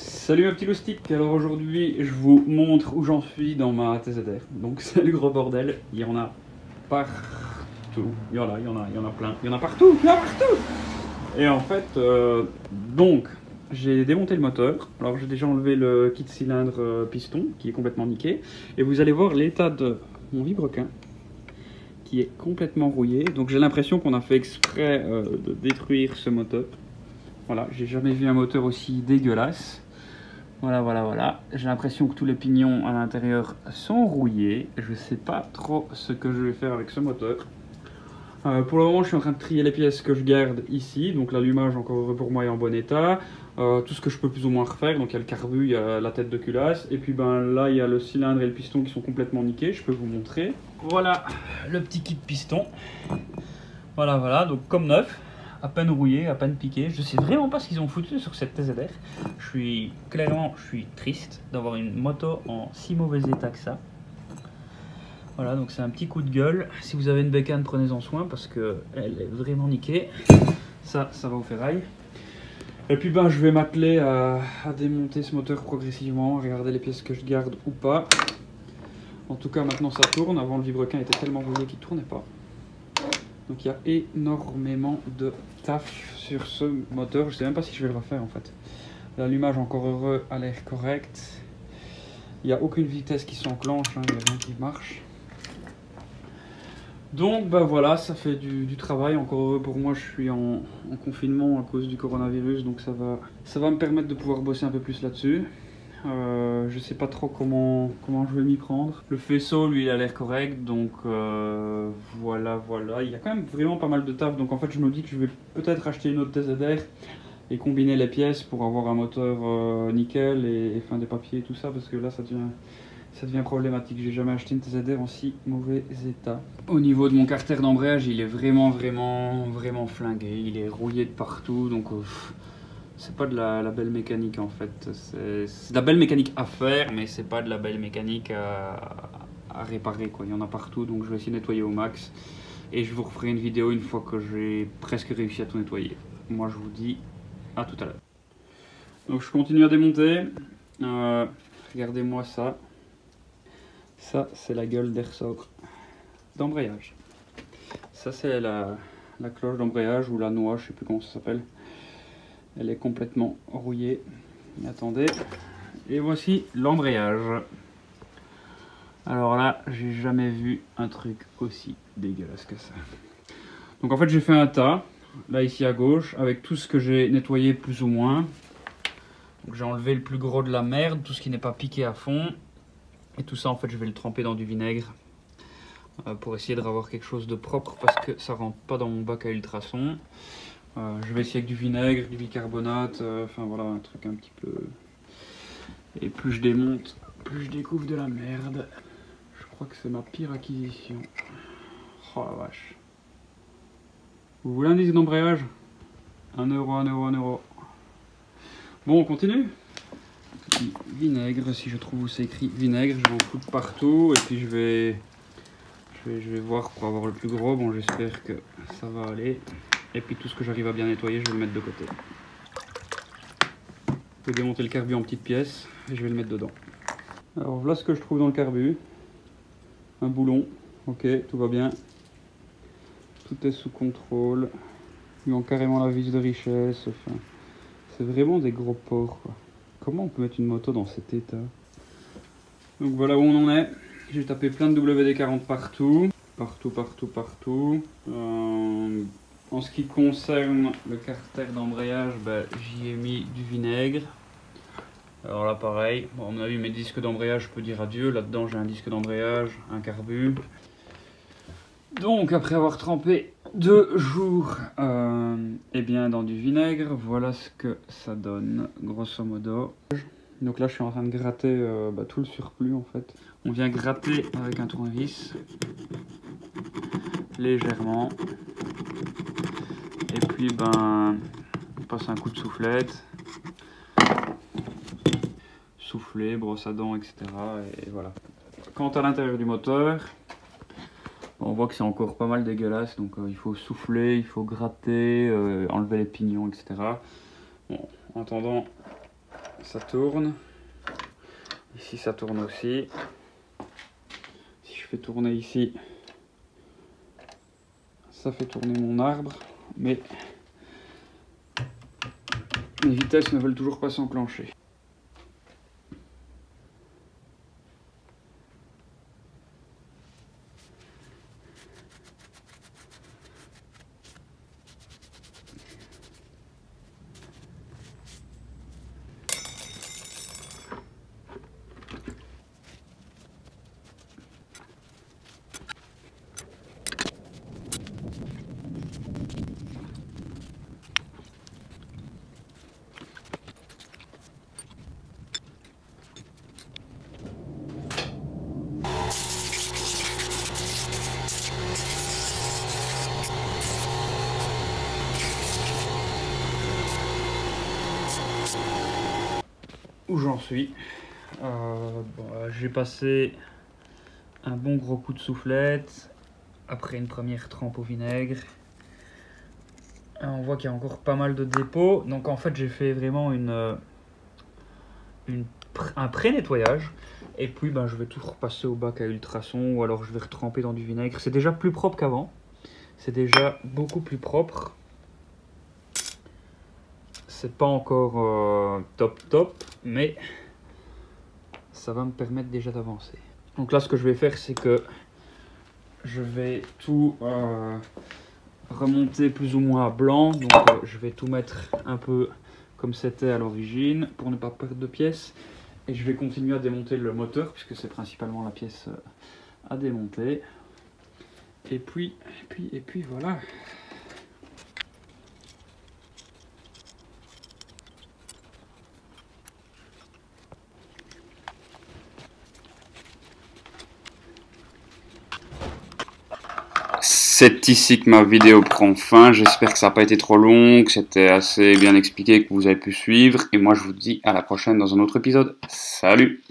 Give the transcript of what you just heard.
Salut mes petits loustiques, alors aujourd'hui je vous montre où j'en suis dans ma TZR. Donc c'est le gros bordel, il y en a partout, il y en a plein, il y en a partout, Et en fait, donc j'ai démonté le moteur, alors j'ai déjà enlevé le kit cylindre piston qui est complètement niqué. Et vous allez voir l'état de mon vilebrequin qui est complètement rouillé. Donc j'ai l'impression qu'on a fait exprès de détruire ce moteur. Voilà, j'ai jamais vu un moteur aussi dégueulasse. Voilà. J'ai l'impression que tous les pignons à l'intérieur sont rouillés. Je sais pas trop ce que je vais faire avec ce moteur. Pour le moment, je suis en train de trier les pièces que je garde ici. Donc l'allumage, encore heureux pour moi, est en bon état. Tout ce que je peux plus ou moins refaire. Donc il y a le carbu, il y a la tête de culasse. Et puis ben là, il y a le cylindre et le piston qui sont complètement niqués. Je peux vous montrer. Voilà le petit kit piston. Voilà, donc comme neuf. À peine rouillé, à peine piqué. Je sais vraiment pas ce qu'ils ont foutu sur cette TZR. Je suis triste d'avoir une moto en si mauvais état que ça. Voilà, donc c'est un petit coup de gueule. Si vous avez une bécane, prenez-en soin parce que elle est vraiment niquée. Ça va au ferraille. Et puis ben, je vais m'atteler à démonter ce moteur progressivement, à regarder les pièces que je garde ou pas. En tout cas, maintenant ça tourne. Avant, le vilebrequin était tellement rouillé qu'il ne tournait pas. Donc il y a énormément de taf sur ce moteur. Je sais même pas si je vais le refaire en fait. L'allumage, encore heureux, a l'air correct. Il n'y a aucune vitesse qui s'enclenche, hein, il n'y a rien qui marche. Donc bah voilà, ça fait du travail. Encore heureux pour moi, je suis en confinement à cause du coronavirus. Donc ça va me permettre de pouvoir bosser un peu plus là-dessus. Je sais pas trop comment je vais m'y prendre. Le faisceau, lui, il a l'air correct, donc voilà. Il y a quand même vraiment pas mal de taf, donc en fait je me dis que je vais peut-être acheter une autre TZR et combiner les pièces pour avoir un moteur nickel et fin des papiers et tout ça, parce que là ça devient problématique. J'ai jamais acheté une TZR en si mauvais état. Au niveau de mon carter d'embrayage, il est vraiment flingué, il est rouillé de partout, donc c'est pas de la belle mécanique en fait, c'est de la belle mécanique à faire, mais c'est pas de la belle mécanique à réparer quoi. Il y en a partout, donc je vais essayer de nettoyer au max. Et je vous referai une vidéo une fois que j'ai presque réussi à tout nettoyer. Moi je vous dis à tout à l'heure. Donc je continue à démonter. Regardez-moi ça. Ça c'est la gueule d'air ressort d'embrayage. Ça c'est la cloche d'embrayage ou la noix, je sais plus comment ça s'appelle. Elle est complètement rouillée. Attendez. Et voici l'embrayage. Alors là, j'ai jamais vu un truc aussi dégueulasse que ça. Donc en fait, j'ai fait un tas, là ici à gauche, avec tout ce que j'ai nettoyé plus ou moins. Donc j'ai enlevé le plus gros de la merde, tout ce qui n'est pas piqué à fond. Et tout ça, en fait, je vais le tremper dans du vinaigre pour essayer de avoir quelque chose de propre parce que ça rentre pas dans mon bac à ultrasons. Je vais essayer avec du vinaigre, du bicarbonate, enfin voilà, un truc un petit peu... Et plus je démonte, plus je découvre de la merde. Je crois que c'est ma pire acquisition. Oh la vache. Vous voulez un disque d'embrayage? 1 euro. Bon, on continue. Petit vinaigre, si je trouve où c'est écrit vinaigre, je vais en foutre partout. Et puis je vais voir pour avoir le plus gros. Bon, j'espère que ça va aller. Et puis tout ce que j'arrive à bien nettoyer, je vais le mettre de côté. Je vais démonter le carbu en petites pièces et je vais le mettre dedans. Alors voilà ce que je trouve dans le carbu. Un boulon, ok, tout va bien. Tout est sous contrôle. Il manque carrément la vis de richesse. Enfin, c'est vraiment des gros porcs, quoi. Comment on peut mettre une moto dans cet état? Donc voilà où on en est. J'ai tapé plein de WD-40 partout. Partout. En ce qui concerne le carter d'embrayage, j'y ai mis du vinaigre. Alors là pareil, bon, à mon avis mes disques d'embrayage je peux dire adieu. Là-dedans j'ai un disque d'embrayage, un carbu. Donc après avoir trempé 2 jours eh bien, dans du vinaigre, voilà ce que ça donne grosso modo. Donc là je suis en train de gratter tout le surplus en fait. On vient gratter avec un tournevis légèrement. Et puis on passe un coup de soufflette. Souffler, brosse à dents, etc. Et voilà. Quant à l'intérieur du moteur, on voit que c'est encore pas mal dégueulasse. Donc il faut souffler, il faut gratter, enlever les pignons, etc. Bon, en attendant, ça tourne. Ici ça tourne aussi. Si je fais tourner ici, ça fait tourner mon arbre, mais les vitesses ne veulent toujours pas s'enclencher. Où j'en suis, j'ai passé un bon gros coup de soufflette après une première trempe au vinaigre. On voit qu'il y a encore pas mal de dépôts, donc en fait j'ai fait vraiment un pré-nettoyage, et puis je vais tout repasser au bac à ultrasons, ou alors je vais retremper dans du vinaigre. C'est déjà plus propre qu'avant, c'est déjà beaucoup plus propre. C'est pas encore top, mais ça va me permettre déjà d'avancer. Donc là, ce que je vais faire, c'est que je vais tout remonter plus ou moins à blanc. Donc je vais tout mettre un peu comme c'était à l'origine pour ne pas perdre de pièces. Et je vais continuer à démonter le moteur, puisque c'est principalement la pièce à démonter. Et puis voilà. C'est ici que ma vidéo prend fin. J'espère que ça n'a pas été trop long, que c'était assez bien expliqué, que vous avez pu suivre. Et moi, je vous dis à la prochaine dans un autre épisode. Salut!